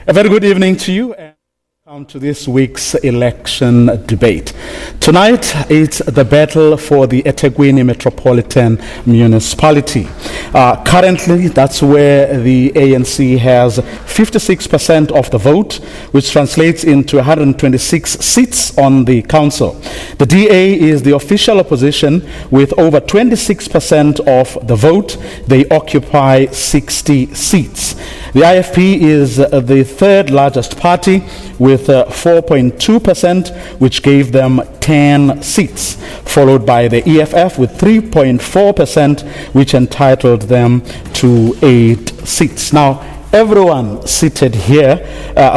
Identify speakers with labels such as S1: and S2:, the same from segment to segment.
S1: A very good evening to you and welcome to this week's election debate. Tonight it's the battle for the Ethekwini Metropolitan Municipality. Currently that's where the ANC has 56% of the vote, which translates into 126 seats on the council. The DA is the official opposition with over 26% of the vote. They occupy 60 seats. The IFP is the third largest party with 4.2%, which gave them 10 seats, followed by the EFF with 3.4%, which entitled them to 8 seats. Now, everyone seated here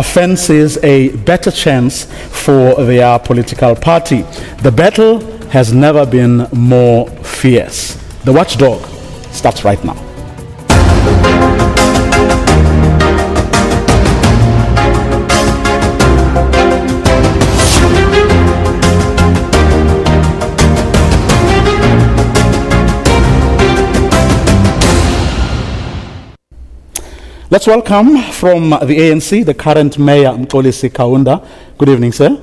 S1: fancies a better chance for their political party. The battle has never been more fierce. The Watchdog starts right now. Let's welcome from the ANC, the current Mayor, Mxolisi Kaunda. Good evening, sir.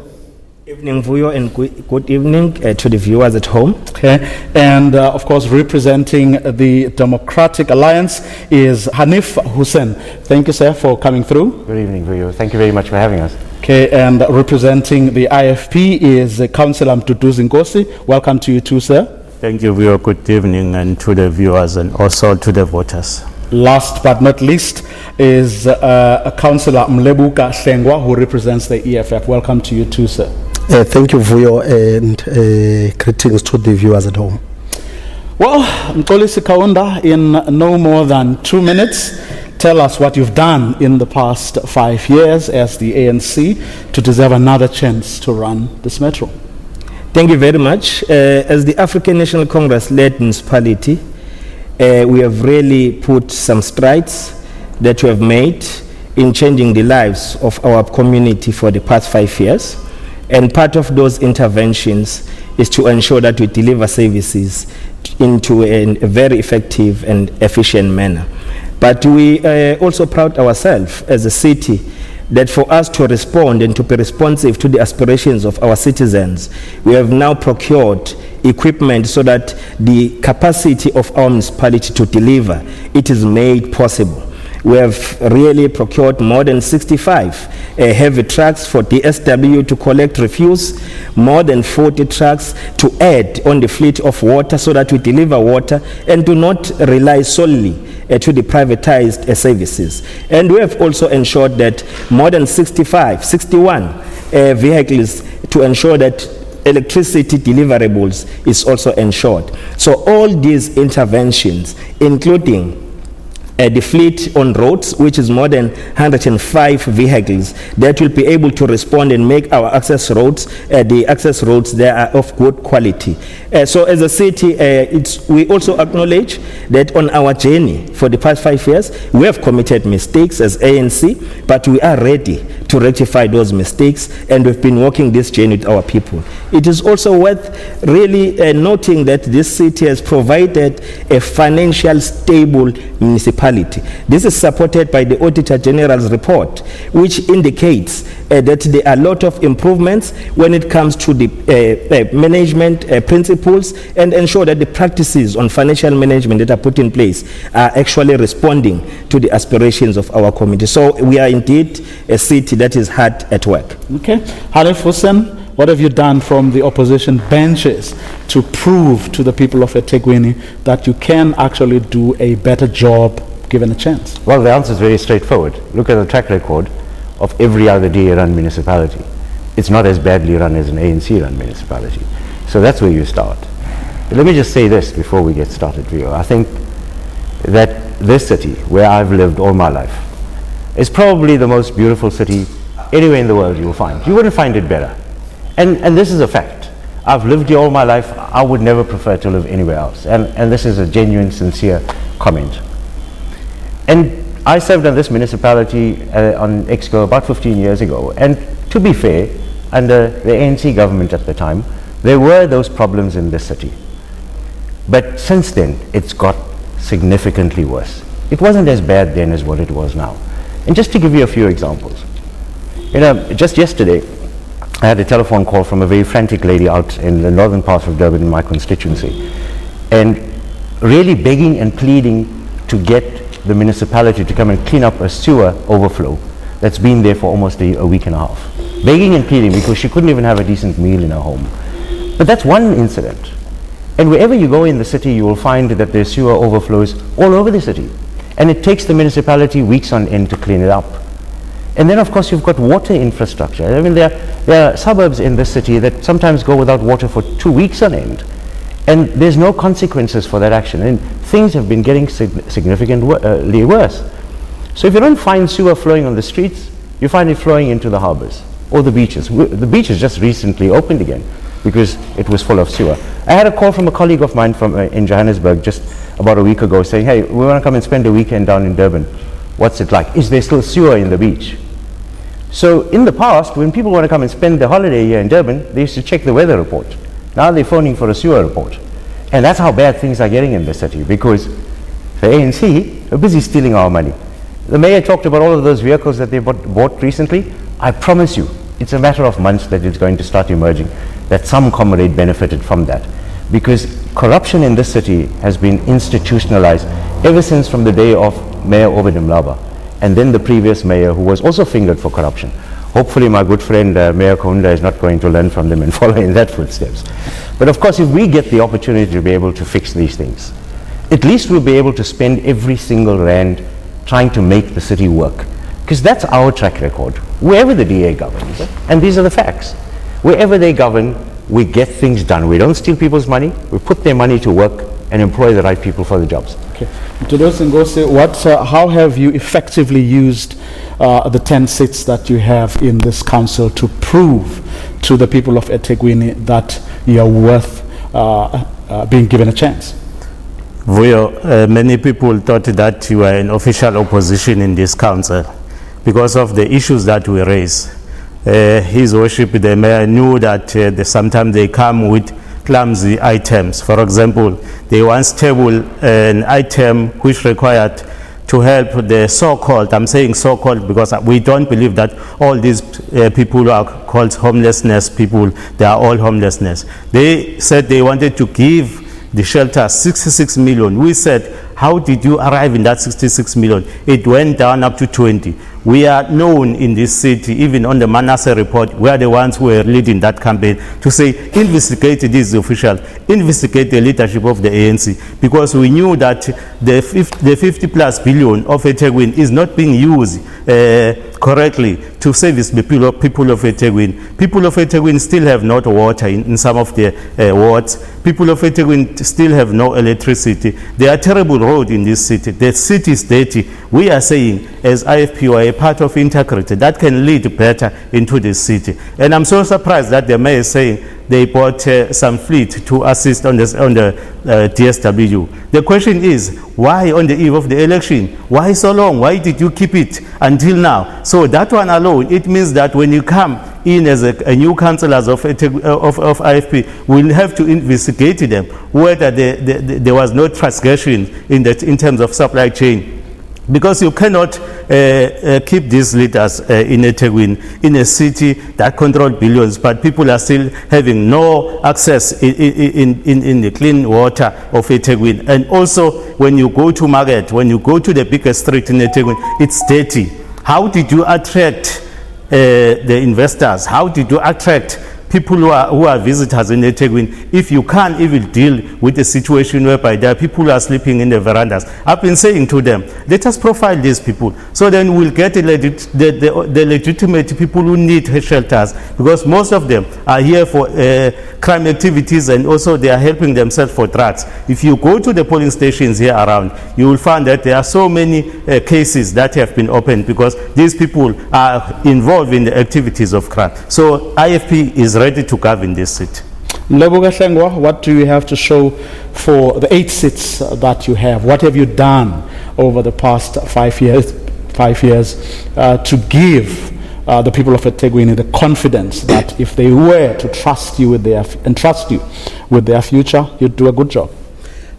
S2: Evening, Vuyo, and good evening to the viewers at home.
S1: Okay, and of course, representing the Democratic Alliance is Hanif Hussein. Thank you, sir, for coming through.
S3: Good evening, Vuyo. Thank you very much for having us.
S1: Okay, and representing the IFP is Councillor Mduduzi Nkosi. Welcome to you too, sir.
S4: Thank you, Vuyo. Good evening, and to the viewers and also to the voters.
S1: Last but not least is Councillor Mlebuka Hlengwa, who represents the EFF. Welcome to you too, sir.
S5: Thank you, Vuyo, and greetings to the viewers at home.
S1: Well, Mxolisi Kaunda, in no more than 2 minutes, tell us what you've done in the past 5 years as the ANC to deserve another chance to run this metro.
S2: Thank you very much. As the African National Congress-led municipality, we have really put some strides that we have made in changing the lives of our community for the past 5 years. And part of those interventions is to ensure that we deliver services into a very effective and efficient manner. But we are also proud ourselves as a city that for us to respond and to be responsive to the aspirations of our citizens, we have now procured equipment so that the capacity of our municipality to deliver, it is made possible. We have really procured more than 65 heavy trucks for DSW to collect refuse, more than 40 trucks to add on the fleet of water so that we deliver water and do not rely solely to the privatized services. And we have also ensured that more than 61 vehicles to ensure that electricity deliverables is also ensured. So all these interventions, including the fleet on roads, which is more than 105 vehicles that will be able to respond and make our access roads, the access roads there are of good quality. So as a city, we also acknowledge that on our journey for the past 5 years, we have committed mistakes as ANC, but we are ready to rectify those mistakes, and we've been walking this journey with our people. It is also worth really noting that this city has provided a financial stable municipality. This is supported by the Auditor General's report, which indicates that there are a lot of improvements when it comes to the management principles and ensure that the practices on financial management that are put in place are actually responding to the aspirations of our community. So we are indeed a city that is hard at work.
S1: Okay. Hanif Hussein, what have you done from the opposition benches to prove to the people of Ethekwini that you can actually do a better job given a chance?
S3: Well, the answer is very straightforward. Look at the track record of every other DA-run municipality. It's not as badly run as an ANC-run municipality. So that's where you start. But let me just say this before we get started, Rio. I think that this city, where I've lived all my life, is probably the most beautiful city anywhere in the world you will find. You wouldn't find it better. And this is a fact. I've lived here all my life. I would never prefer to live anywhere else. And this is a genuine, sincere comment. And I served on this municipality on EXCO about 15 years ago. And to be fair, under the ANC government at the time, there were those problems in this city. But since then, it's got significantly worse. It wasn't as bad then as what it was now. And just to give you a few examples, just yesterday, I had a telephone call from a very frantic lady out in the northern part of Durban in my constituency, and really begging and pleading to get the municipality to come and clean up a sewer overflow that's been there for almost a week and a half. Begging and pleading because she couldn't even have a decent meal in her home. But that's one incident. And wherever you go in the city, you will find that there's sewer overflows all over the city. And it takes the municipality weeks on end to clean it up. And then, of course, you've got water infrastructure. I mean, there are suburbs in this city that sometimes go without water for 2 weeks on end. And there's no consequences for that action. And things have been getting significantly worse. So if you don't find sewer flowing on the streets, you find it flowing into the harbors or the beaches. The beaches just recently opened again because it was full of sewer. I had a call from a colleague of mine from in Johannesburg just about a week ago saying, hey, we want to come and spend a weekend down in Durban. What's it like? Is there still sewer in the beach? So in the past, when people want to come and spend the holiday here in Durban, they used to check the weather report. Now they're phoning for a sewer report. And that's how bad things are getting in the city, because the ANC are busy stealing our money. The mayor talked about all of those vehicles that they bought recently. I promise you, it's a matter of months that it's going to start emerging that some comrade benefited from that. Because corruption in this city has been institutionalized ever since from the day of Mayor Obed Mlaba, and then the previous mayor who was also fingered for corruption. Hopefully my good friend Mayor Kaunda is not going to learn from them and follow in that footsteps. But of course, if we get the opportunity to be able to fix these things, at least we'll be able to spend every single rand trying to make the city work. Because that's our track record, wherever the DA governs. And these are the facts. Wherever they govern, we get things done. We don't steal people's money, we put their money to work and employ the right people for the jobs.
S1: Okay. How have you effectively used the 10 seats that you have in this council to prove to the people of Ethekwini that you are worth being given a chance?
S4: Vuyo, many people thought that you were in official opposition in this council because of the issues that we raise. His Worship, the Mayor, knew that sometimes they come with clumsy items. For example, they once tabled an item which required to help the so-called, I'm saying so-called because we don't believe that all these people who are called homelessness people, they are all homelessness. They said they wanted to give the shelter 66 million. We said, how did you arrive in that 66 million? It went down up to 20. We are known in this city, even on the Manasseh report, we are the ones who were leading that campaign to say, investigate these officials, investigate the leadership of the ANC, because we knew that the 50 plus billion of Ethekwini is not being used correctly to service the people of Ethekwini. People of Ethekwini still have not water in some of the wards. People of Ethekwini still have no electricity. There are terrible roads in this city. The city is dirty. We are saying, as IFP, we are a part of integrity that can lead better into this city. And I'm so surprised that the mayor is saying they bought some fleet to assist on the DSW. The question is, why on the eve of the election? Why so long? Why did you keep it until now? So that one alone, it means that when you come in as a new councillors of IFP, we'll have to investigate them whether there was no transgression in terms of supply chain. Because you cannot keep these leaders in Ethekwini, in a city that controls billions, but people are still having no access in the clean water of Ethekwini. And also, when you go to market, when you go to the biggest street in Ethekwini, it's dirty. How did you attract the investors? How did you attract people who are visitors in Ethekwini if you can't even deal with a situation whereby there are people who are sleeping in the verandas? I've been saying to them, let us profile these people so then we'll get the legitimate people who need shelters, because most of them are here for crime activities and also they are helping themselves for drugs. If you go to the polling stations here around, you will find that there are so many cases that have been opened because these people are involved in the activities of crime. So IFP is ready to govern this seat.
S1: Lebuga Hlengwa, what do you have to show for the 8 seats that you have? What have you done over the past 5 years to give the people of Ethekwini the confidence that if they were to trust you with their future, you'd do a good job?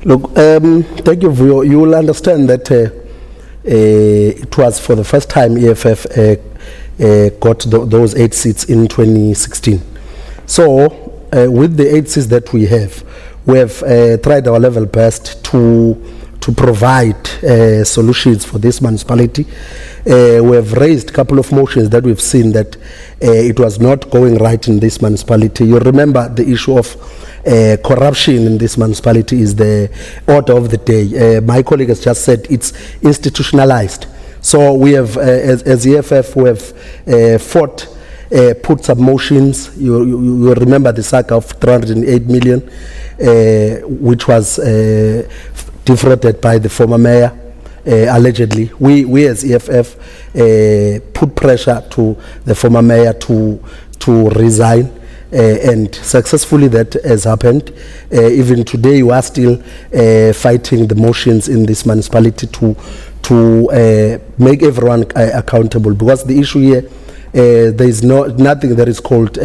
S5: Look, thank you for you will understand that it was for the first time EFF got those 8 seats in 2016. So with the 8 seats that we have tried our level best to provide solutions for this municipality. We have raised a couple of motions that we've seen that it was not going right in this municipality. You remember the issue of corruption in this municipality is the order of the day. My colleague has just said it's institutionalized. So we have, as EFF, we have fought, put some motions. You remember the saga of 308 million, which was defrauded by the former mayor, allegedly. We as EFF put pressure to the former mayor to resign, and successfully that has happened. Even today we are still fighting the motions in this municipality to make everyone accountable, because the issue here, there is nothing that is called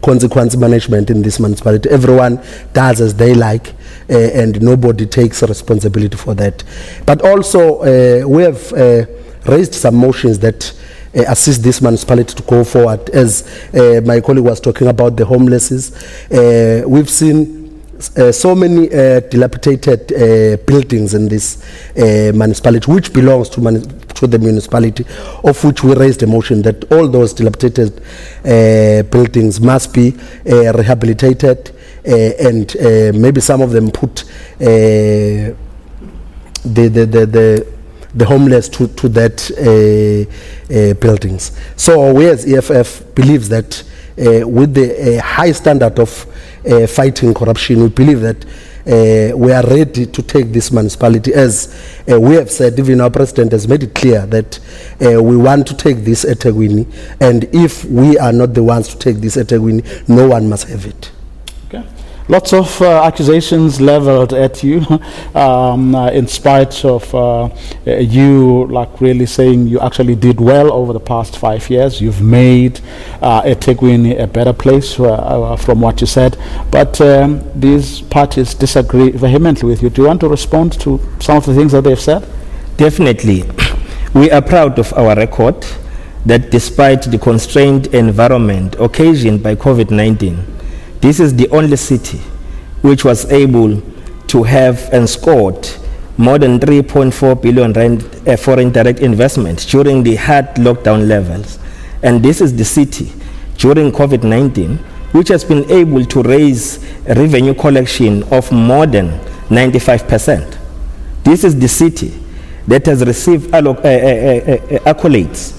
S5: consequence management in this municipality. Everyone does as they like, and nobody takes responsibility for that. But also we have raised some motions that assist this municipality to go forward. As my colleague was talking about the homeless, we've seen so many dilapidated buildings in this municipality, which belongs to the municipality, of which we raised a motion that all those dilapidated buildings must be rehabilitated, and maybe some of them put the homeless to that buildings. So we as EFF believes that with the high standard of fighting corruption, we believe that we are ready to take this municipality, as we have said. Even our president has made it clear that we want to take this Ethekwini, and if we are not the ones to take this Ethekwini, no one must have it.
S1: Okay. Lots of accusations leveled at you, in spite of you really saying you actually did well over the past 5 years. You've made Ethekwini a better place from what you said. But these parties disagree vehemently with you. Do you want to respond to some of the things that they've said?
S2: Definitely. We are proud of our record that despite the constrained environment occasioned by COVID-19, this is the only city which was able to have and scored more than 3.4 billion rand foreign direct investment during the hard lockdown levels. And this is the city during COVID-19 which has been able to raise revenue collection of more than 95%. This is the city that has received accolades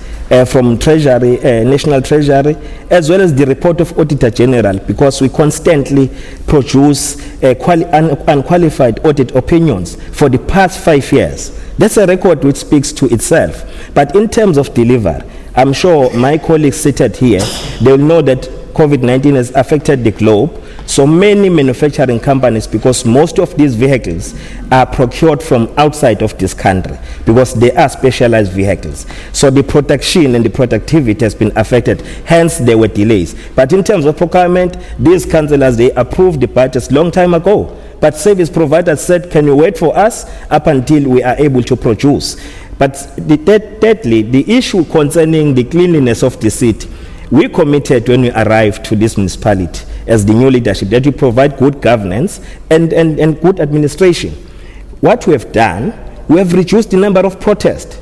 S2: from Treasury, National Treasury, as well as the report of Auditor General, because we constantly produce unqualified audit opinions for the past 5 years. That's a record which speaks to itself. But in terms of delivery, I'm sure my colleagues seated here, they will know that COVID-19 has affected the globe. So many manufacturing companies, because most of these vehicles are procured from outside of this country, because they are specialized vehicles. So the production and the productivity has been affected, hence there were delays. But in terms of procurement, these councillors, they approved the budgets long time ago. But service providers said, can you wait for us up until we are able to produce? But thirdly, the issue concerning the cleanliness of the city, we committed when we arrived to this municipality as the new leadership that we provide good governance and good administration. What we have done, we have reduced the number of protests.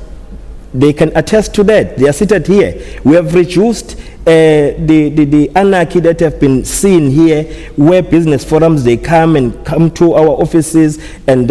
S2: They can attest to that. They are seated here. We have reduced the anarchy that have been seen here, where business forums, they come to our offices and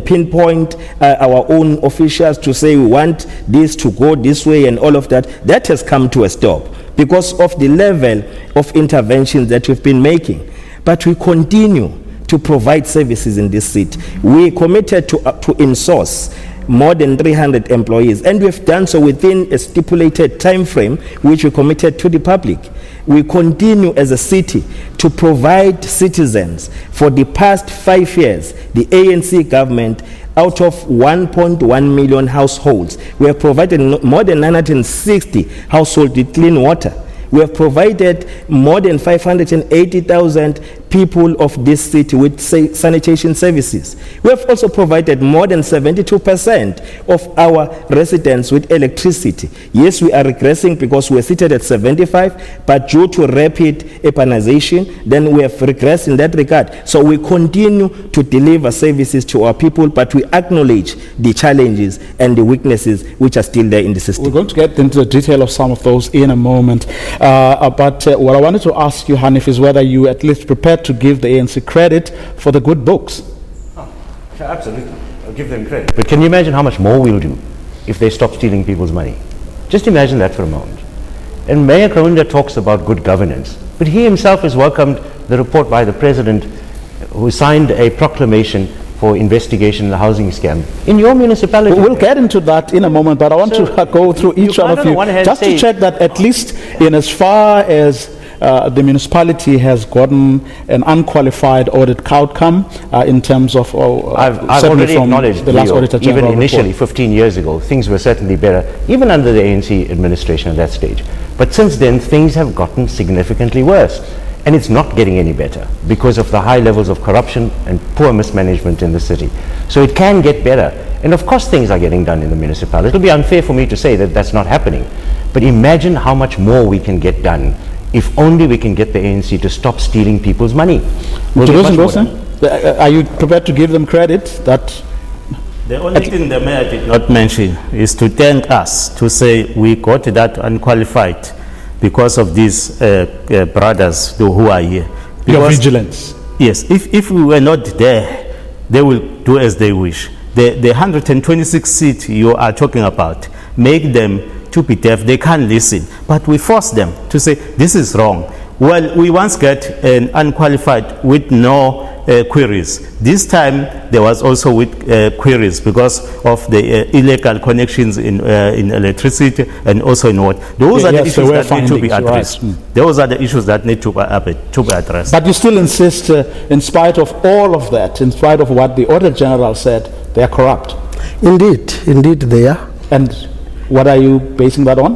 S2: pinpoint our own officials to say we want this to go this way and all of that. That has come to a stop because of the level of interventions that we've been making. But we continue to provide services in this city. We committed to in-source more than 300 employees, and we've done so within a stipulated time frame which we committed to the public. We continue as a city to provide citizens. For the past 5 years, the ANC government, out of 1.1 million households, we have provided more than 960 households with clean water. We have provided more than 580,000 people of this city with sanitation services. We have also provided more than 72% of our residents with electricity. Yes, we are regressing because we are seated at 75, but due to rapid urbanization, then we have regressed in that regard. So we continue to deliver services to our people, but we acknowledge the challenges and the weaknesses which are still there in the system.
S1: We're going to get into the detail of some of those in a moment. But what I wanted to ask you, Hanif, is whether you at least prepared to give the ANC credit for the good books.
S3: Sure, absolutely. I'll give them credit. But can you imagine how much more we'll do if they stop stealing people's money? Just imagine that for a moment. And Mayor Kaunda talks about good governance, but he himself has welcomed the report by the President, who signed a proclamation for investigation in the housing scam in your municipality.
S1: We'll get into that in a moment, but I want to go through each one of you just to check that at least in as far as the municipality has gotten an unqualified audit outcome in terms of
S3: I've already acknowledged
S1: the last Auditor General
S3: even initially
S1: report.
S3: 15 years ago things were certainly better, even under the ANC administration at that stage, but since then things have gotten significantly worse, and it's not getting any better because of the high levels of corruption and poor mismanagement in the city. So it can get better, and of course things are getting done in the municipality. It'll be unfair for me to say that that's not happening, but imagine how much more we can get done if only we can get the ANC to stop stealing people's money. We'll get much more done.
S1: Are you prepared to give them credit that
S4: The only thing the mayor did not mention is to thank us, to say we got that unqualified because of these brothers who are here.
S1: your vigilance?
S4: Yes, if we were not there, they will do as they wish. The 126 seats you are talking about, make them to be deaf, they can't listen. But we force them to say, this is wrong. Well, we once get an unqualified with no queries. This time there was also with queries because of the illegal connections in electricity and also in water. Those are the issues that need to be addressed. Right. Those are the issues that need to be addressed.
S1: But you still insist, in spite of all of that, in spite of what the Auditor General said, they are corrupt.
S5: Indeed they are.
S1: And what are you basing that on?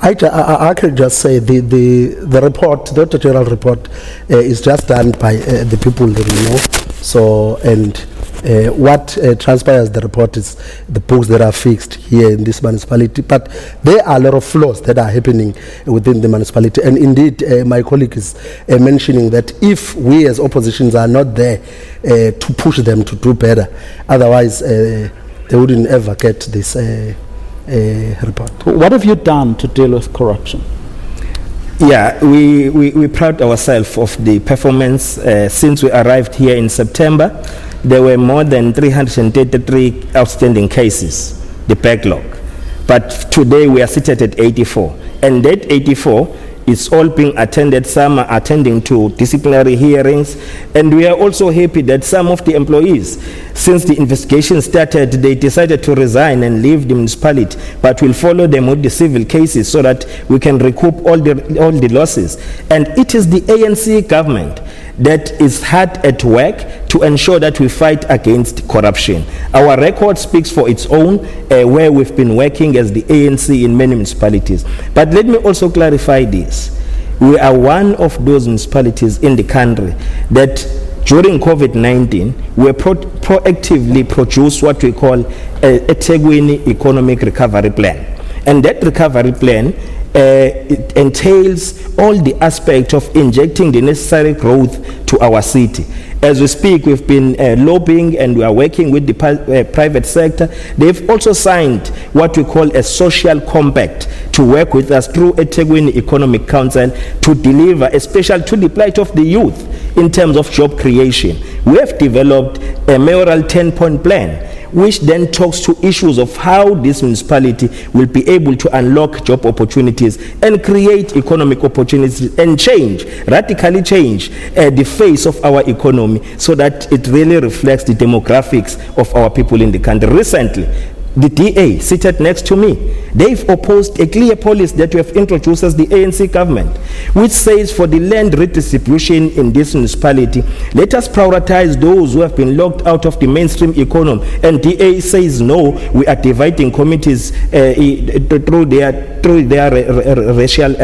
S5: I can just say the report, the Auditor General report, is just done by the people that we know. So, and what transpires the report is the books that are fixed here in this municipality. But there are a lot of flaws that are happening within the municipality. And indeed, my colleague is mentioning that if we as oppositions are not there to push them to do better, otherwise they wouldn't ever get this report.
S1: What have you done to deal with corruption?
S2: Yeah, we proud ourselves of the performance since we arrived here in September. There were more than 333 outstanding cases, the backlog. But today we are seated at 84. And that 84 is all being attended. Some are attending to disciplinary hearings. And we are also happy that some of the employees, since the investigation started, they decided to resign and leave the municipality, but we'll follow them with the civil cases so that we can recoup all the losses. And it is the ANC government that is hard at work to ensure that we fight against corruption. Our record speaks for its own, where we've been working as the ANC in many municipalities. But let me also clarify this. We are one of those municipalities in the country that during COVID-19, we proactively produced what we call a Ethekwini economic recovery plan. And that recovery plan it entails all the aspects of injecting the necessary growth to our city. As we speak, we've been lobbying and we are working with the private sector. They've also signed what we call a social compact to work with us through Ethekwini Economic Council to deliver, especially to the plight of the youth in terms of job creation. We have developed a mayoral 10-point plan, which then talks to issues of how this municipality will be able to unlock job opportunities and create economic opportunities and radically change the face of our economy so that it really reflects the demographics of our people in the country. Recently, the DA seated next to me, they've opposed a clear policy that we have introduced as the ANC government, which says for the land redistribution in this municipality, let us prioritize those who have been locked out of the mainstream economy. And DA says no, we are dividing communities through their racial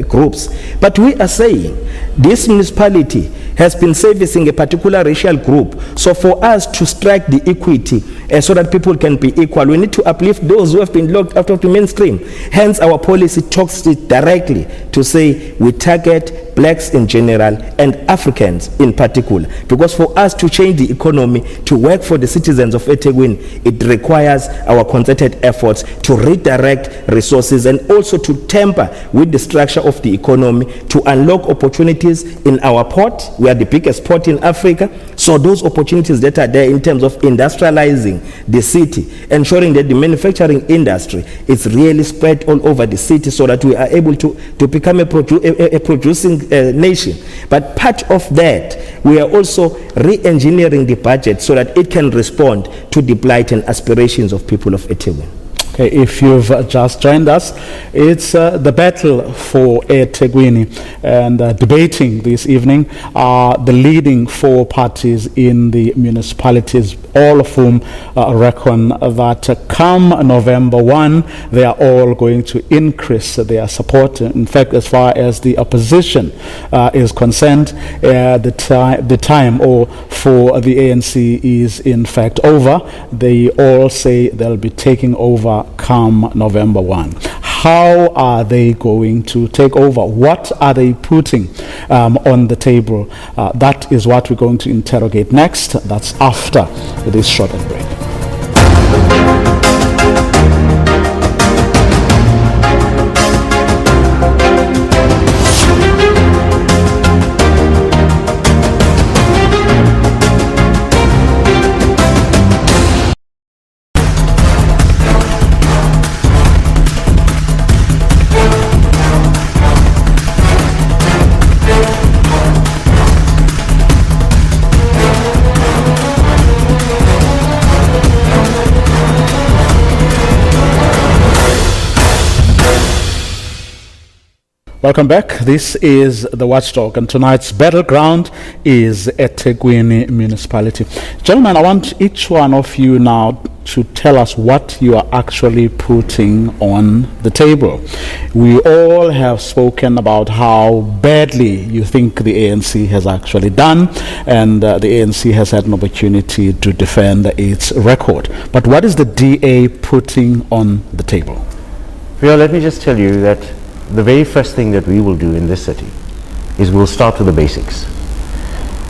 S2: groups. But we are saying this municipality has been servicing a particular racial group. So for us to strike the equity so that people can be equal, we need to uplift those who have been locked out of the mainstream. Hence our policy talks it directly to say we target blacks in general and Africans in particular. Because for us to change the economy, to work for the citizens of Ethekwini, it requires our concerted efforts to redirect resources and also to tamper with the structure of the economy, to unlock opportunities in our port. We are the biggest port in Africa. So those opportunities that are there in terms of industrializing the city, ensuring that the manufacturing industry is really spread all over the city so that we are able to become a producing nation. But part of that, we are also re-engineering the budget so that it can respond to the plight and aspirations of people of Ethekwini.
S1: Okay, if you've just joined us, it's the battle for Ethekwini, and debating this evening are the leading four parties in the municipalities, all of whom reckon that come November 1, they are all going to increase their support. In fact, as far as the opposition is concerned, the time for the ANC is in fact over. They all say they'll be taking over come November 1. How are they going to take over? What are they putting on the table? That is what we're going to interrogate next. That's after this short break. Welcome back. This is the Watchdog, and tonight's battleground is Ethekwini Municipality. Gentlemen, I want each one of you now to tell us what you are actually putting on the table. We all have spoken about how badly you think the ANC has actually done, and the ANC has had an opportunity to defend its record. But what is the DA putting on the table?
S3: Rio, let me just tell you that the very first thing that we will do in this city is we'll start with the basics.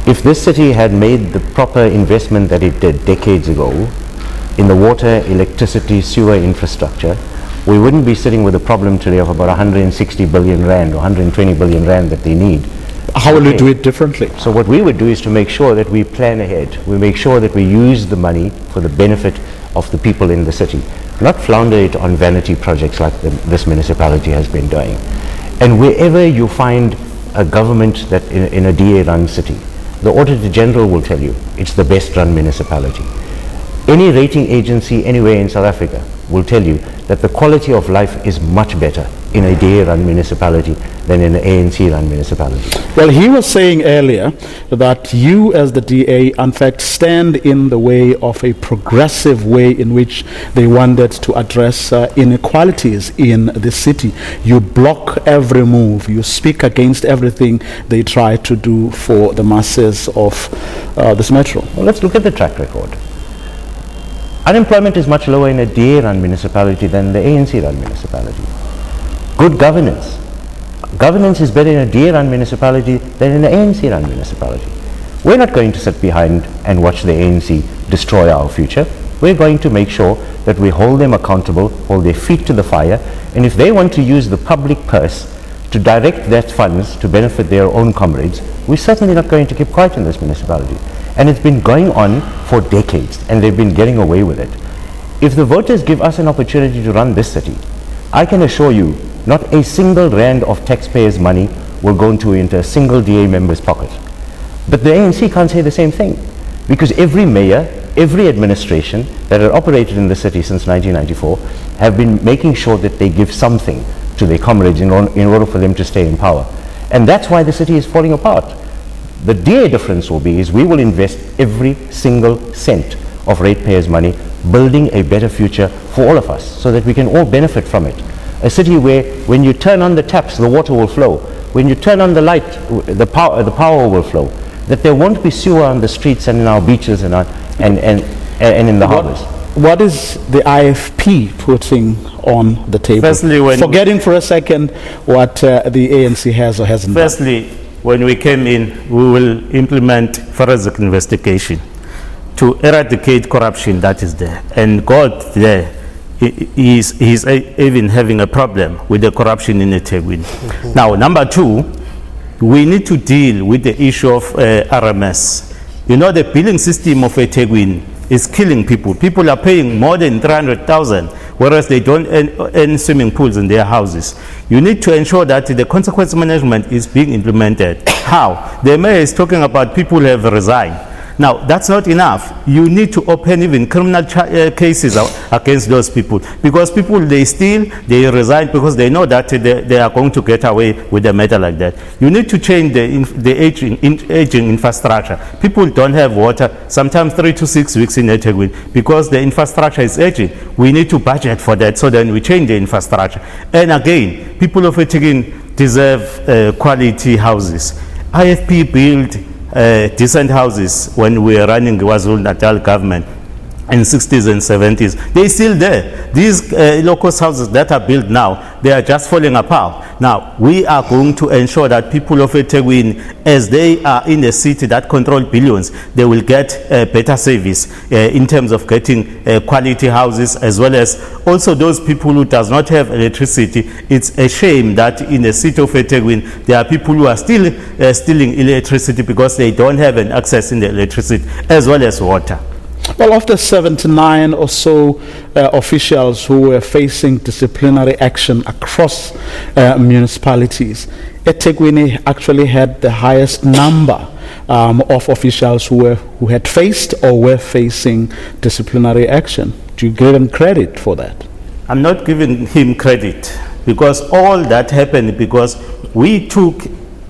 S3: If this city had made the proper investment that it did decades ago in the water, electricity, sewer infrastructure, we wouldn't be sitting with a problem today of about 160 billion rand or 120 billion rand that they need.
S1: How will you do it differently?
S3: So what we would do is to make sure that we plan ahead. We make sure that we use the money for the benefit of the people in the city, not flounder it on vanity projects like this municipality has been doing. And wherever you find a government that in a DA-run city, the Auditor General will tell you it's the best run municipality. Any rating agency anywhere in South Africa will tell you that the quality of life is much better in a DA-run municipality than in an ANC-run municipality.
S1: Well, he was saying earlier that you as the DA, in fact, stand in the way of a progressive way in which they wanted to address inequalities in the city. You block every move. You speak against everything they try to do for the masses of this metro.
S3: Well, let's look at the track record. Unemployment is much lower in a DA-run municipality than the ANC-run municipality. Good governance. Governance is better in a DA-run municipality than in an ANC-run municipality. We're not going to sit behind and watch the ANC destroy our future. We're going to make sure that we hold them accountable, hold their feet to the fire, and if they want to use the public purse to direct that funds to benefit their own comrades, we're certainly not going to keep quiet in this municipality. And it's been going on for decades, and they've been getting away with it. If the voters give us an opportunity to run this city, I can assure you, not a single rand of taxpayers' money will go into a single DA member's pocket. But the ANC can't say the same thing, because every mayor every administration that had operated in the city since 1994 have been making sure that they give something to their comrades in order for them to stay in power. And that's why the city is falling apart. The dear difference will be is we will invest every single cent of ratepayers' money building a better future for all of us so that we can all benefit from it. A city where when you turn on the taps, the water will flow. When you turn on the light, the power will flow. That there won't be sewer on the streets and in our beaches and in the harbors.
S1: What is the IFP putting on the table?
S4: Firstly,
S1: forgetting for a second what the ANC has or hasn't done.
S4: Firstly, when we came in, we will implement forensic investigation to eradicate corruption that is there. And God there is even having a problem with the corruption in Ethekwini. Now, number two, we need to deal with the issue of RMS. You know, the billing system of Ethekwini is killing people. People are paying more than 300,000, whereas they don't earn swimming pools in their houses. You need to ensure that the consequence management is being implemented. How? The mayor is talking about people who have resigned. Now, that's not enough. You need to open even criminal cases against those people, because people, they steal, they resign because they know that they are going to get away with a matter like that. You need to change the aging infrastructure. People don't have water, sometimes 3 to 6 weeks in Ethekwini, because the infrastructure is aging. We need to budget for that, so then we change the infrastructure. And again, people of Ethekwini deserve quality houses. IFP built decent houses when we were running the KwaZulu-Natal government in 60s and 70s. They're still there. These low-cost houses that are built now, they are just falling apart. Now, we are going to ensure that people of Ethekwini, as they are in a city that control billions, they will get better service in terms of getting quality houses, as well as also those people who does not have electricity. It's a shame that in the city of Ethekwini, there are people who are still stealing electricity because they don't have an access in the electricity, as well as water.
S1: Well, of the 79 or so officials who were facing disciplinary action across municipalities, Ethekwini actually had the highest number of officials who had faced or were facing disciplinary action. Do you give him credit for that?
S4: I'm not giving him credit, because all that happened because we took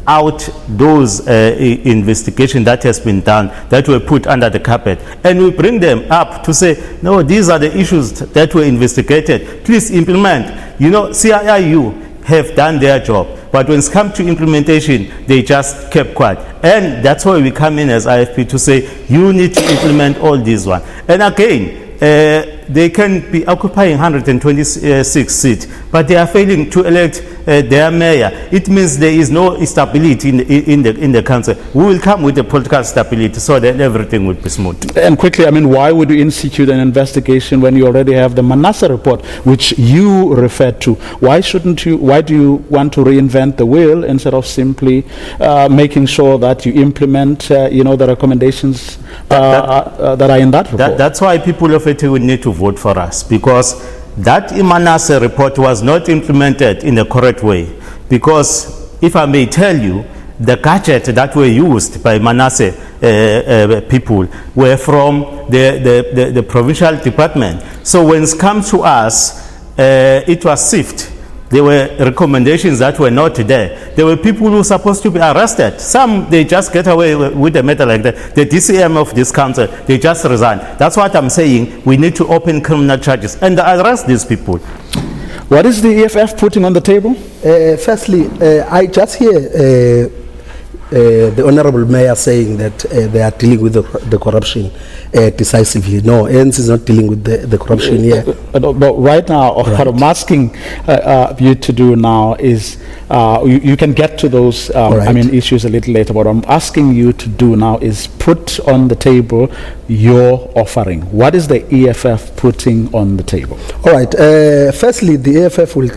S4: out those investigation that has been done, that were put under the carpet, and we bring them up to say, no, these are the issues that were investigated, please implement. You know, CIIU have done their job, but when it's come to implementation, they just kept quiet. And that's why we come in as IFP to say, you need to implement all these ones. And again, they can be occupying 126 seats, but they are failing to elect their mayor. It means there is no stability in the council. We will come with the political stability so that everything will be smooth.
S1: And quickly, I mean, why would you institute an investigation when you already have the Manasseh report, which you referred to? Why shouldn't you? Why do you want to reinvent the wheel instead of simply making sure that you implement, the recommendations that are in that report?
S4: That's why people of Ethekwini need to vote for us, because that Manasseh report was not implemented in the correct way. Because if I may tell you, the gadgets that were used by Manasseh people were from the provincial department. So when it comes to us, it was sift. There were recommendations that were not there. There were people who were supposed to be arrested. Some, they just get away with a matter like that. The DCM of this council, they just resign. That's what I'm saying. We need to open criminal charges and arrest these people.
S1: What is the EFF putting on the table?
S5: Firstly, I just hear the Honorable Mayor saying that they are dealing with the corruption decisively. No, ANC is not dealing with the corruption here.
S1: But right now, what I'm asking you to do now is, you can get to those issues a little later, but what I'm asking you to do now is put on the table your offering. What is the EFF putting on the table?
S5: All right. Firstly, the EFF will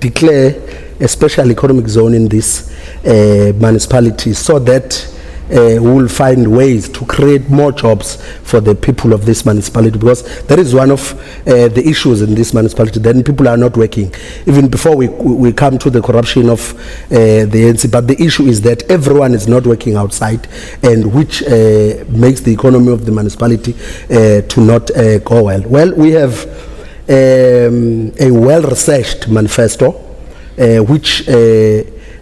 S5: declare a special economic zone in this municipality, so that we will find ways to create more jobs for the people of this municipality, because that is one of the issues in this municipality. Then people are not working, even before we come to the corruption of the ANC. But the issue is that everyone is not working outside, and which makes the economy of the municipality to not go well. Well, we have a well-researched manifesto which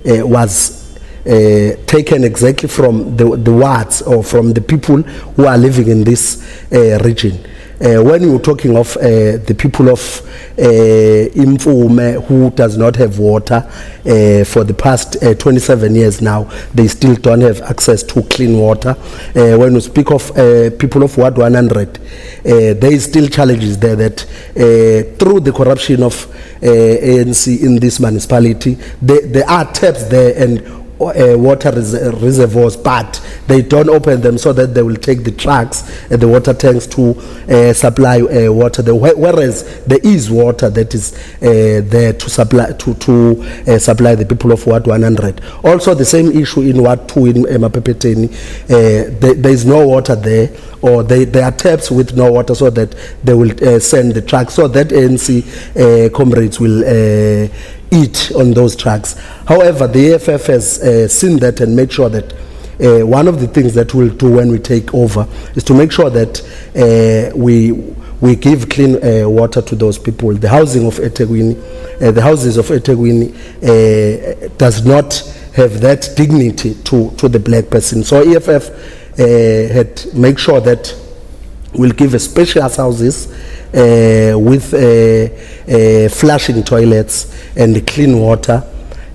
S5: was taken exactly from the wards, or from the people who are living in this region. When you're talking of the people of Imfume who does not have water for the past 27 years now, they still don't have access to clean water. When you speak of people of Ward 100, there is still challenges there that through the corruption of ANC in this municipality, there are taps there and water reservoirs, but they don't open them so that they will take the trucks and the water tanks to supply water there, whereas there is water that is there to supply supply the people of Ward 100. Also the same issue in Ward 2 in Mapepeteni, there is no water there, or there are taps with no water, so that they will send the trucks, so that ANC comrades will eat on those trucks. However, the EFF has seen that and made sure that one of the things that we'll do when we take over is to make sure that we give clean water to those people. The housing of Ethekwini, the houses of Ethekwini does not have that dignity to the black person. So EFF had make sure that we'll give a spacious houses with flushing toilets and clean water.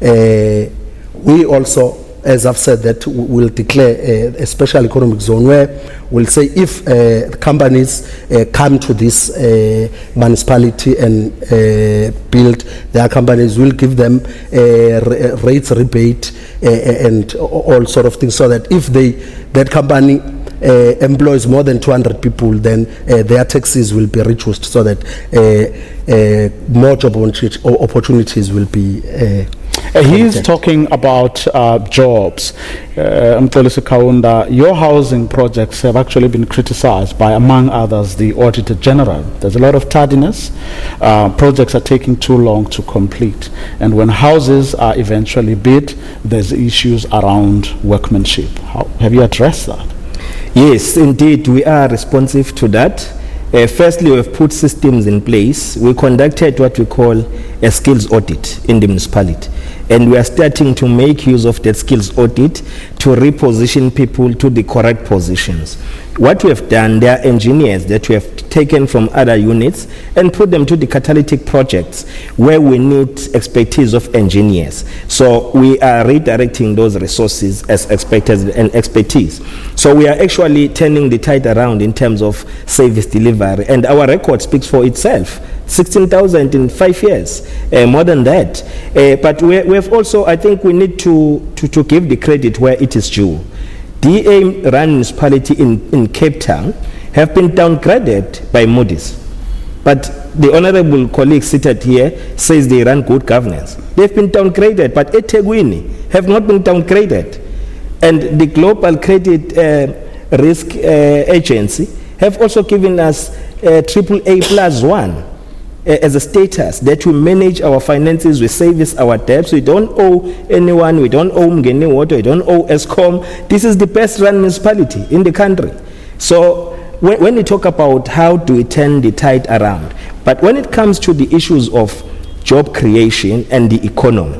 S5: We also, as I've said, that we'll declare a special economic zone where we'll say if companies come to this municipality and build their companies, we'll give them rates rebate and all sort of things, so that if that company employs more than 200 people, then their taxes will be reduced, so that more job opportunities will be
S1: he's talking about jobs. Mtolisi Kaunda, your housing projects have actually been criticized by, among others, the Auditor General. There's a lot of tardiness. Projects are taking too long to complete. And when houses are eventually built, there's issues around workmanship. Have you addressed that?
S2: Yes, indeed, we are responsive to that. Firstly, we have put systems in place. We conducted what we call a skills audit in the municipality. And we are starting to make use of that skills audit to reposition people to the correct positions. What we have done, there are engineers that we have taken from other units and put them to the catalytic projects where we need expertise of engineers. So we are redirecting those resources as expected and expertise. So we are actually turning the tide around in terms of service delivery, and our record speaks for itself. 16,000 in 5 years, more than that. But we have also, I think we need to give the credit where it is due. DA-run municipality in Cape Town have been downgraded by Moody's. But the honorable colleague seated here says they run good governance. They've been downgraded, but Ethekwini have not been downgraded. And the Global Credit Risk Agency have also given us AAA+1 as a status that we manage our finances, we service our debts, we don't owe anyone, we don't owe Mgeni Water, we don't owe Eskom. This is the best run municipality in the country. So when we talk about how do we turn the tide around, but when it comes to the issues of job creation and the economy,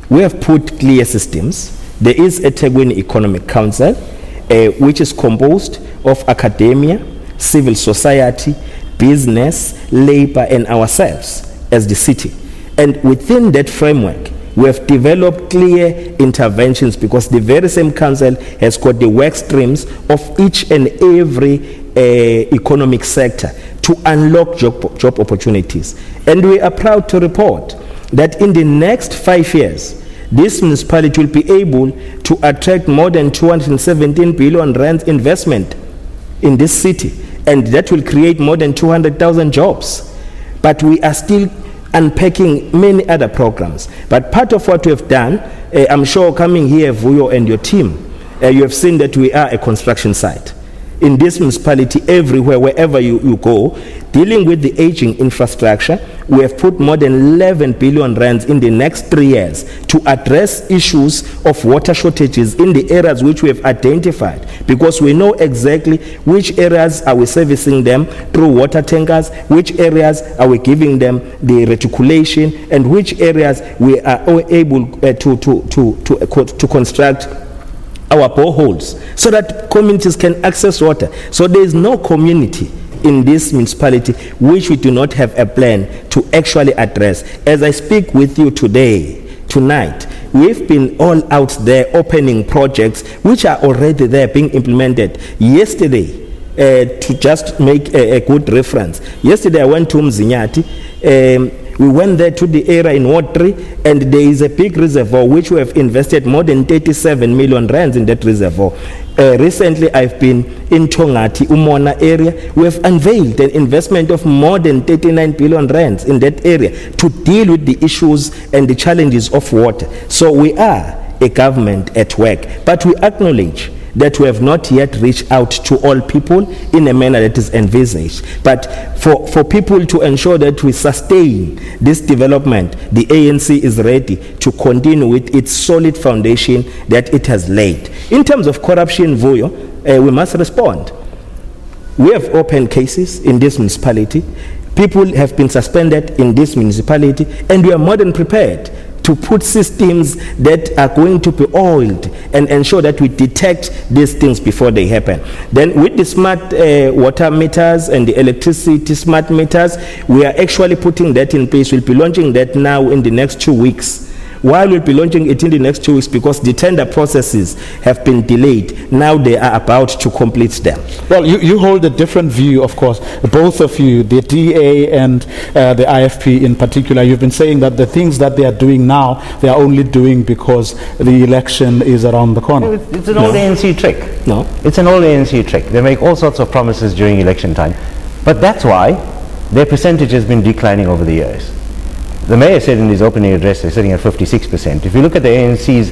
S2: we have put clear systems. There is a Ethekwini Economic Council, which is composed of academia, civil society, business, labor, and ourselves as the city. And within that framework, we have developed clear interventions, because the very same council has got the work streams of each and every economic sector to unlock job opportunities. And we are proud to report that in the next 5 years, this municipality will be able to attract more than 217 billion rand investment in this city, and that will create more than 200,000 jobs. But we are still unpacking many other programs. But part of what we have done, I'm sure coming here, Vuyo and your team, you have seen that we are a construction site. In this municipality, everywhere, wherever you go, dealing with the aging infrastructure, we have put more than 11 billion rands in the next 3 years to address issues of water shortages in the areas which we have identified, because we know exactly which areas are we servicing them through water tankers, which areas are we giving them the reticulation, and which areas we are able to construct our boreholes so that communities can access water. So there is no community in this municipality which we do not have a plan to actually address. As I speak with you tonight, we've been all out there opening projects which are already there being implemented. Yesterday, to just make a good reference, yesterday I went to Mzinyati. We went there to the area in Ward 3, and there is a big reservoir which we have invested more than 37 million rands in that reservoir. Recently, I've been in Tongati, Umona area. We have unveiled an investment of more than 39 billion rands in that area to deal with the issues and the challenges of water. So we are a government at work, but we acknowledge that we have not yet reached out to all people in a manner that is envisaged. But for people to ensure that we sustain this development, the ANC is ready to continue with its solid foundation that it has laid. In terms of corruption, Vuyo, we must respond. We have opened cases in this municipality. People have been suspended in this municipality, and we are more than prepared to put systems that are going to be oiled and ensure that we detect these things before they happen. Then with the smart water meters and the electricity smart meters, we are actually putting that in place. We'll be launching that now in the next 2 weeks. While we'll be launching it in the next 2 weeks, because the tender processes have been delayed, now they are about to complete them.
S1: Well, you hold a different view, of course, both of you, the DA and the IFP in particular. You've been saying that the things that they are doing now, they are only doing because the election is around the corner.
S3: It's an old ANC trick.
S2: No.
S3: It's an old ANC trick. They make all sorts of promises during election time. But that's why their percentage has been declining over the years. The mayor said in his opening address they're sitting at 56%. If you look at the ANC's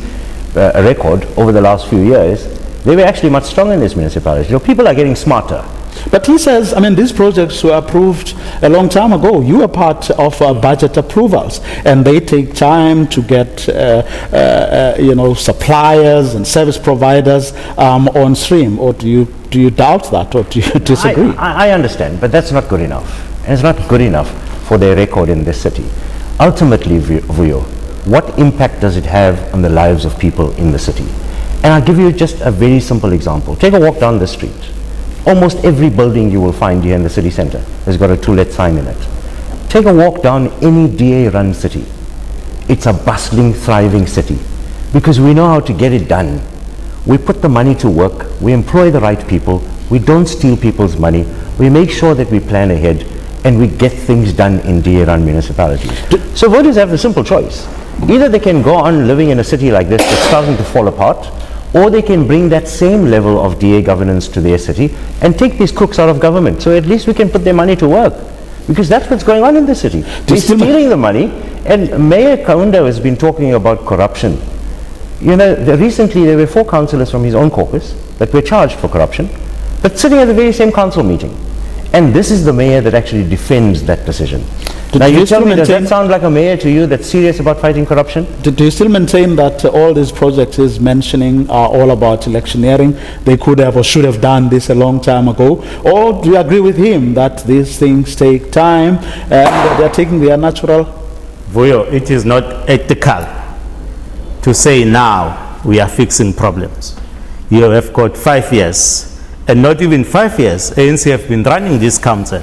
S3: record over the last few years, they were actually much stronger in this municipality. You know, people are getting smarter.
S1: But he says, I mean, these projects were approved a long time ago. You are part of budget approvals, and they take time to get, suppliers and service providers on stream. Or do you doubt that, or do you disagree?
S3: I understand, but that's not good enough. And it's not good enough for their record in this city. Ultimately, Vuyo, what impact does it have on the lives of people in the city? And I'll give you just a very simple example. Take a walk down the street. Almost every building you will find here in the city center has got a to-let sign in it. Take a walk down any DA-run city. It's a bustling, thriving city because we know how to get it done. We put the money to work, we employ the right people, we don't steal people's money, we make sure that we plan ahead, and we get things done in DA-run municipalities. So voters have the simple choice. Either they can go on living in a city like this that's starting to fall apart, or they can bring that same level of DA governance to their city and take these crooks out of government. So at least we can put their money to work. Because that's what's going on in the city. They're stealing the money, and Mayor Kaunda has been talking about corruption. You know, recently there were 4 councillors from his own caucus that were charged for corruption, but sitting at the very same council meeting. And this is the mayor that actually defends that decision. Now you tell me, does that sound like a mayor to you that's serious about fighting corruption?
S1: Do you still maintain that all these projects he's mentioning are all about electioneering? They could have or should have done this a long time ago? Or do you agree with him that these things take time and they're taking their natural?
S4: Vuyo, it is not ethical to say now we are fixing problems. You have got 5 years. And not even 5 years, ANC have been running this council.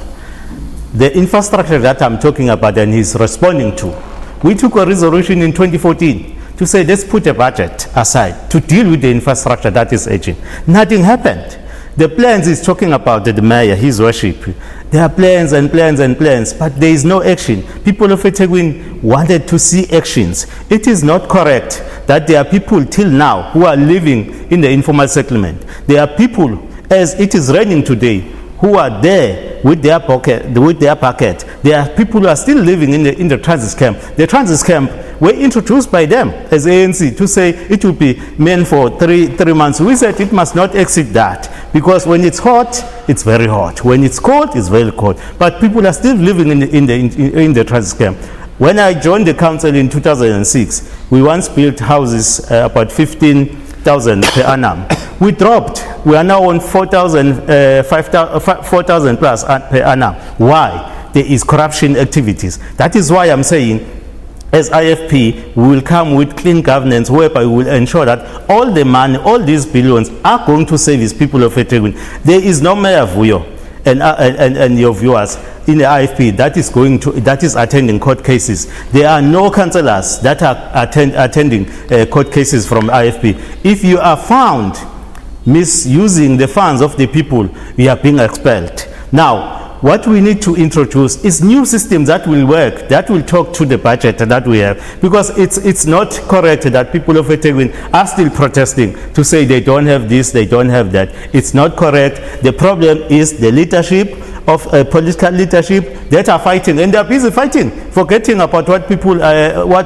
S4: The infrastructure that I'm talking about and he's responding to, we took a resolution in 2014 to say let's put a budget aside to deal with the infrastructure that is aging. Nothing happened. The plans he's talking about, the mayor, his worship, there are plans and plans and plans, but there is no action. People of Ethekwini wanted to see actions. It is not correct that there are people till now who are living in the informal settlement. There are people, as it is raining today, who are there with their pocket, with their packet. There are people who are still living in the transit camp. The transit camp were introduced by them as ANC to say it will be meant for three months. We said it must not exceed that, because when it's hot, it's very hot. When it's cold, it's very cold. But people are still living in the transit camp. When I joined the council in 2006, we once built houses about 15,000 per annum. We dropped. We are now on 4,000 plus per annum. Why? There is corruption activities. That is why I'm saying, as IFP, we will come with clean governance whereby we will ensure that all the money, all these billions are going to service people of Ethekwini. There is no Mayor Vuyo and your viewers in the IFP that is attending court cases. There are no councillors that are attending court cases from IFP. If you are found misusing the funds of the people, you are being expelled. Now, what we need to introduce is new systems that will work, that will talk to the budget that we have, because it's not correct that people of Ethekwini are still protesting to say they don't have this, they don't have that. It's not correct. The problem is the leadership of political leadership that are fighting, and they're busy fighting, forgetting about what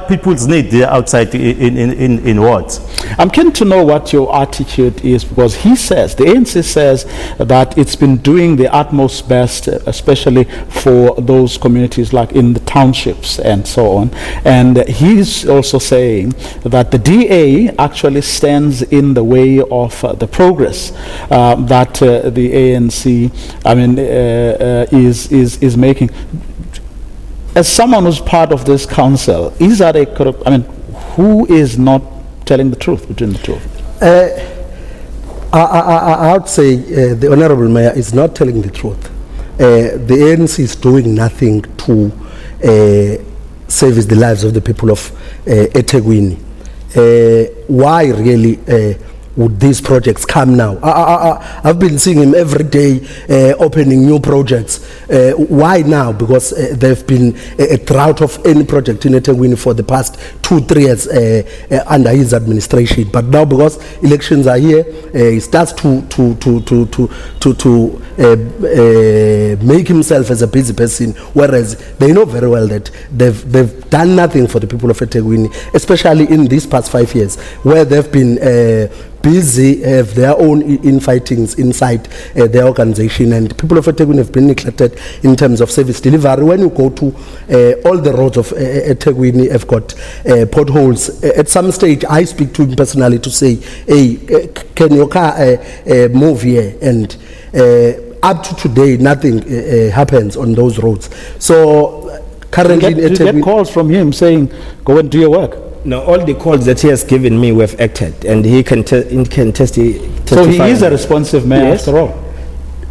S4: people's need there outside in wards.
S1: I'm keen to know what your attitude is, because he says, the ANC says that it's been doing the utmost best, especially for those communities like in the townships and so on. And he's also saying that the DA actually stands in the way of the progress that the ANC, is making. As someone who's part of this council, is that a corrupt? Who is not telling the truth between the two of them?
S5: I would say the Honourable Mayor is not telling the truth. The ANC is doing nothing to service the lives of the people of Ethekwini. Why really would these projects come now? I've been seeing him every day opening new projects. Why now? Because there have been a drought of any project in Ethekwini for the past 2-3 years under his administration. But now, because elections are here, he starts to make himself as a busy person, whereas they know very well that they've done nothing for the people of Ethekwini, especially in these past 5 years, where they've been busy, have their own infightings inside their organization, and people of Ethekwini have been neglected in terms of service delivery. When you go to all the roads of Ethekwini have got potholes. At some stage, I speak to him personally to say, hey, can your car move here? And up to today, nothing happens on those roads. So currently,
S1: you get calls from him saying, go and do your work.
S2: No, all the calls that he has given me, we've acted, and he can testify.
S1: So he is a responsive man, after all.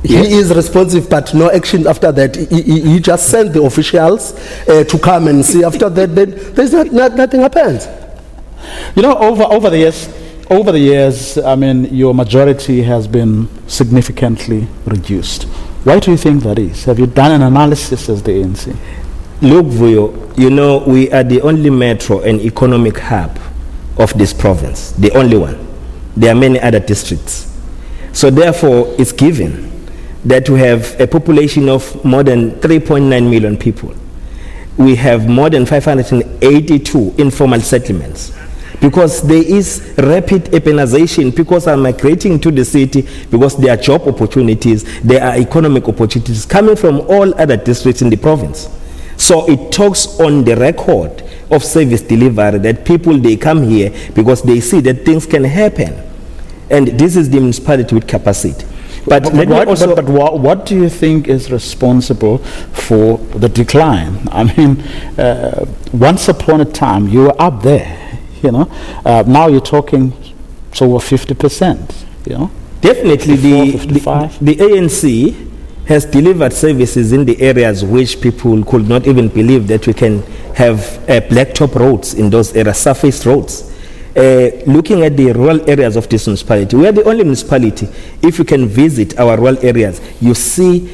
S5: He is responsive, but no action after that. He just sent the officials to come and see. After that, then there's nothing happens.
S1: Over the years, your majority has been significantly reduced. Why do you think that is? Have you done an analysis as the ANC?
S2: Look, Vuyo, we are the only metro and economic hub of this province, the only one. There are many other districts. So therefore, it's given that we have a population of more than 3.9 million people. We have more than 582 informal settlements, because there is rapid urbanization. People are migrating to the city because there are job opportunities, there are economic opportunities coming from all other districts in the province. So it talks on the record of service delivery that people, they come here because they see that things can happen. And this is the municipality with capacity. But
S1: what do you think is responsible for the decline? Once upon a time, you were up there, now you're talking over 50%,
S2: Definitely
S1: 55.
S2: the ANC has delivered services in the areas which people could not even believe that we can have blacktop roads in those areas, surface roads. Looking at the rural areas of this municipality, we are the only municipality, if you can visit our rural areas, you see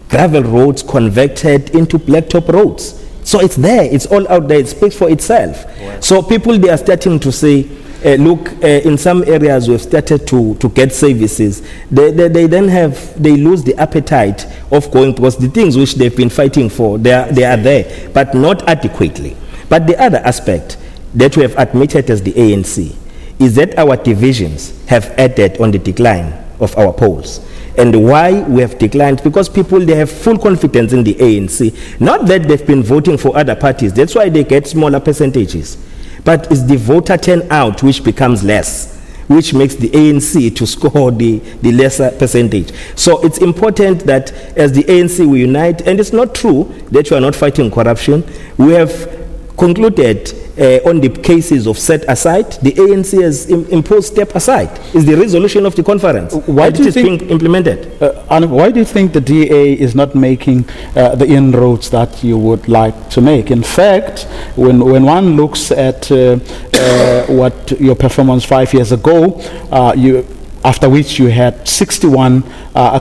S2: gravel roads converted into blacktop roads. So it's there, it's all out there, it speaks for itself. Wow. So people, they are starting to say, look, in some areas we've started to get services. They lose the appetite of going, because the things which they've been fighting for, they are there, but not adequately. But the other aspect, that we have admitted as the ANC is that our divisions have added on the decline of our polls. And why we have declined? Because people, they have full confidence in the ANC. Not that they've been voting for other parties. That's why they get smaller percentages. But it's the voter turnout which becomes less, which makes the ANC to score the lesser percentage. So it's important that as the ANC we unite, and it's not true that we are not fighting corruption. We have concluded on the cases of set aside, the ANC has imposed step aside. Is the resolution of the conference.
S1: Why do you think
S2: being implemented?
S1: Why do you think the DA is not making the inroads that you would like to make? In fact, when one looks at what your performance 5 years ago, after which you had 61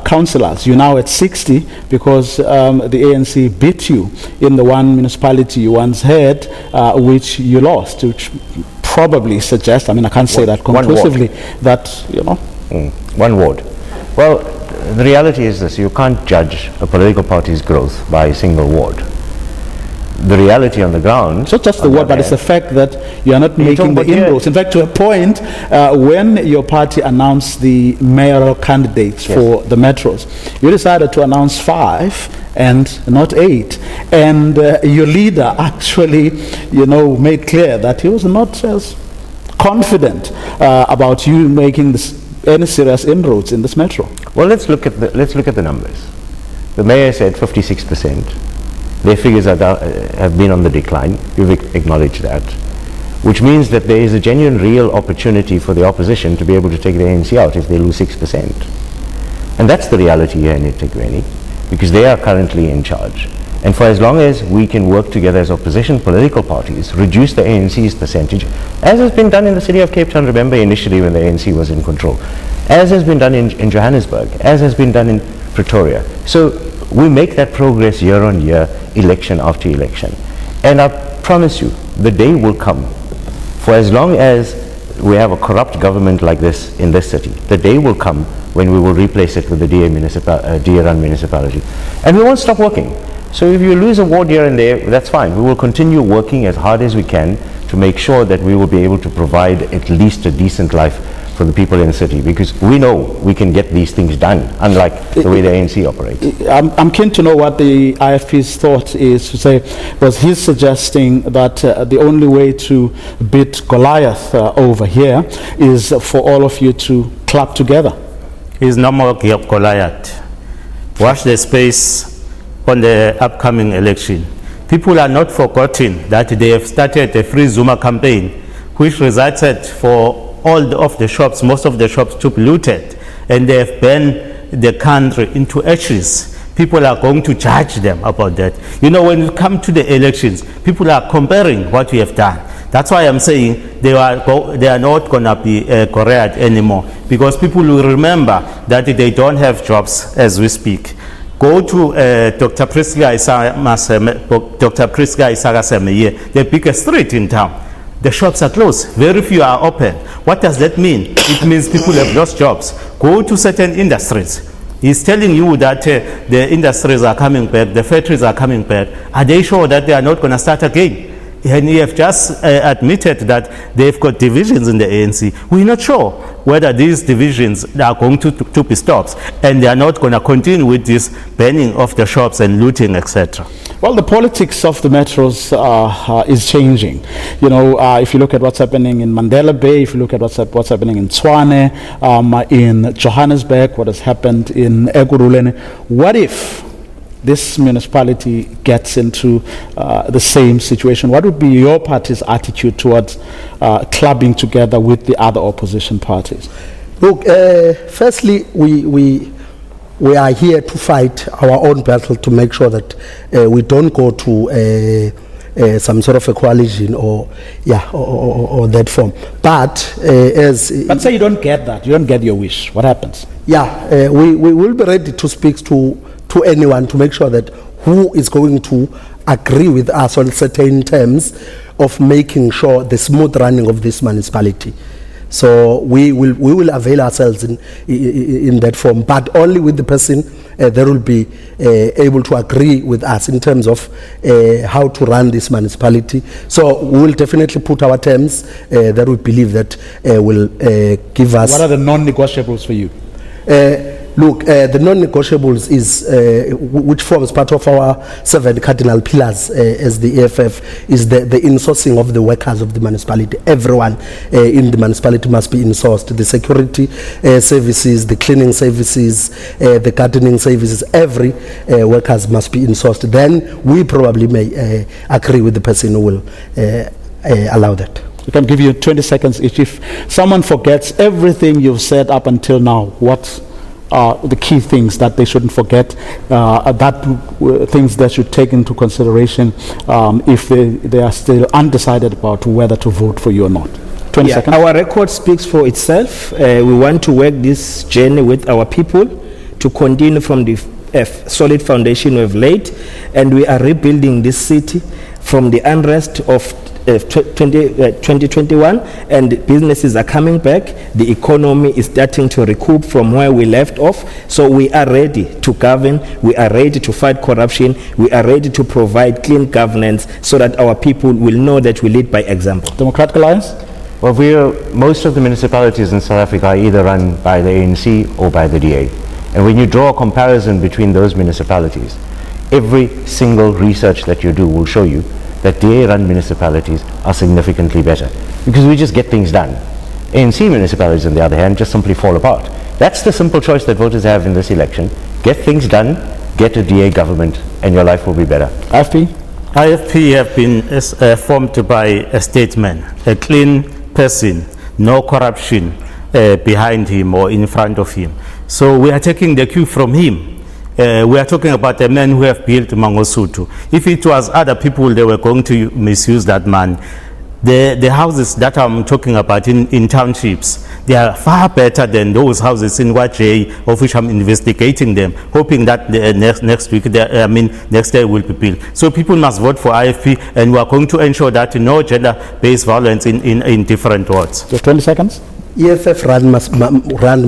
S1: councillors. You're now at 60 because the ANC beat you in the one municipality you once had, which you lost, which probably suggests, I mean, I can't say that conclusively, that, you know.
S3: One ward. Well, the reality is this: you can't judge a political party's growth by a single ward. The reality on the ground...
S1: It's not just the word, but it's the fact that you are not making the inroads. In fact, to a point, when your party announced the mayoral candidates for the metros, you decided to announce 5 and not 8. And your leader actually, made clear that he was not as confident about you making any serious inroads in this metro.
S3: Well, let's look at the numbers. The mayor said 56%. Their figures have been on the decline. You've acknowledged that, which means that there is a genuine, real opportunity for the opposition to be able to take the ANC out if they lose 6%. And that's the reality here in Ethekwini, because they are currently in charge. And for as long as we can work together as opposition political parties, reduce the ANC's percentage, as has been done in the city of Cape Town, remember initially when the ANC was in control, as has been done in Johannesburg, as has been done in Pretoria. So we make that progress year on year, election after election. And I promise you, the day will come, for as long as we have a corrupt government like this in this city, the day will come when we will replace it with the DA-run municipality. And we won't stop working. So if you lose a ward here and there, that's fine. We will continue working as hard as we can to make sure that we will be able to provide at least a decent life for the people in the city, because we know we can get these things done, unlike the way the ANC operates.
S1: I'm keen to know what the IFP's thought is to say. Was he suggesting that the only way to beat Goliath over here is for all of you to club together?
S4: He's no more Goliath. Watch the space on the upcoming election. People are not forgotten that they have started a free Zuma campaign, which resulted for all of the shops, most of the shops to be looted, and they have burned the country into ashes. People are going to judge them about that. When it comes to the elections, people are comparing what we have done. That's why I'm saying they are not going to be correct anymore, because people will remember that they don't have jobs as we speak. Go to Dr. Priska Isagasemeye, the biggest street in town. The shops are closed. Very few are open. What does that mean? It means people have lost jobs. Go to certain industries. He's telling you that the industries are coming back, the factories are coming back. Are they sure that they are not going to start again? And you have just admitted that they've got divisions in the ANC. We're not sure whether these divisions are going to be stopped, and they are not going to continue with this burning of the shops and looting, etc.
S1: Well, the politics of the metros is changing. If you look at what's happening in Mandela Bay, if you look at what's happening in Tshwane, in Johannesburg, what has happened in Ekurhuleni, what if this municipality gets into the same situation? What would be your party's attitude towards clubbing together with the other opposition parties?
S5: Look, firstly, we are here to fight our own battle to make sure that we don't go to some sort of a coalition or that form. But
S1: say you don't get that, you don't get your wish. What happens?
S5: Yeah, we will be ready to speak to anyone to make sure that who is going to agree with us on certain terms of making sure the smooth running of this municipality. So we will avail ourselves in that form, but only with the person they will be able to agree with us in terms of how to run this municipality. So we will definitely put our terms that we believe that will give us.
S1: What are the non-negotiables for you?
S5: Look, the non-negotiables is, which forms part of our 7 cardinal pillars as the EFF, is the insourcing of the workers of the municipality. Everyone in the municipality must be insourced. The security services, the cleaning services, the gardening services, every workers must be insourced. Then we probably may agree with the person who will allow that.
S1: We can give you 20 seconds each. If someone forgets everything you've said up until now, what are the key things that they shouldn't forget, things that should take into consideration if they are still undecided about whether to vote for you or not? 20 seconds.
S2: Our record speaks for itself. We want to work this journey with our people to continue from the solid foundation we've laid, and we are rebuilding this city from the unrest of 2021, and businesses are coming back. The economy is starting to recoup from where we left off. So we are ready to govern. We are ready to fight corruption. We are ready to provide clean governance so that our people will know that we lead by example.
S1: Democratic Alliance?
S3: Well, most of the municipalities in South Africa are either run by the ANC or by the DA. And when you draw a comparison between those municipalities, every single research that you do will show you that DA-run municipalities are significantly better because we just get things done. ANC municipalities, on the other hand, just simply fall apart. That's the simple choice that voters have in this election. Get things done, get a DA government, and your life will be better.
S1: IFP?
S4: IFP have been formed by a statesman, a clean person, no corruption behind him or in front of him. So we are taking the cue from him. We are talking about a man who have built Mangosuthu. If it was other people, they were going to misuse that man. The houses that I'm talking about in townships, they are far better than those houses in Watchdog, of which I'm investigating them, hoping that next day will be built. So people must vote for IFP, and we are going to ensure that no gender-based violence in different wards.
S1: Just 20 seconds.
S5: EFF run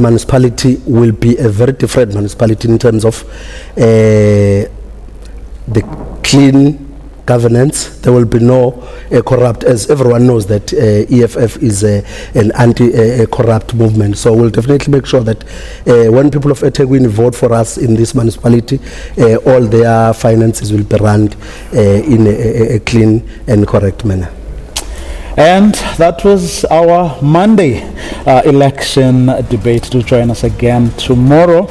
S5: municipality will be a very different municipality in terms of the clean governance. There will be no corrupt, as everyone knows that EFF is an anti-corrupt movement. So we'll definitely make sure that when people of Ethekwini vote for us in this municipality, all their finances will be run in a clean and correct manner.
S1: And that was our Monday election debate. Do join us again tomorrow.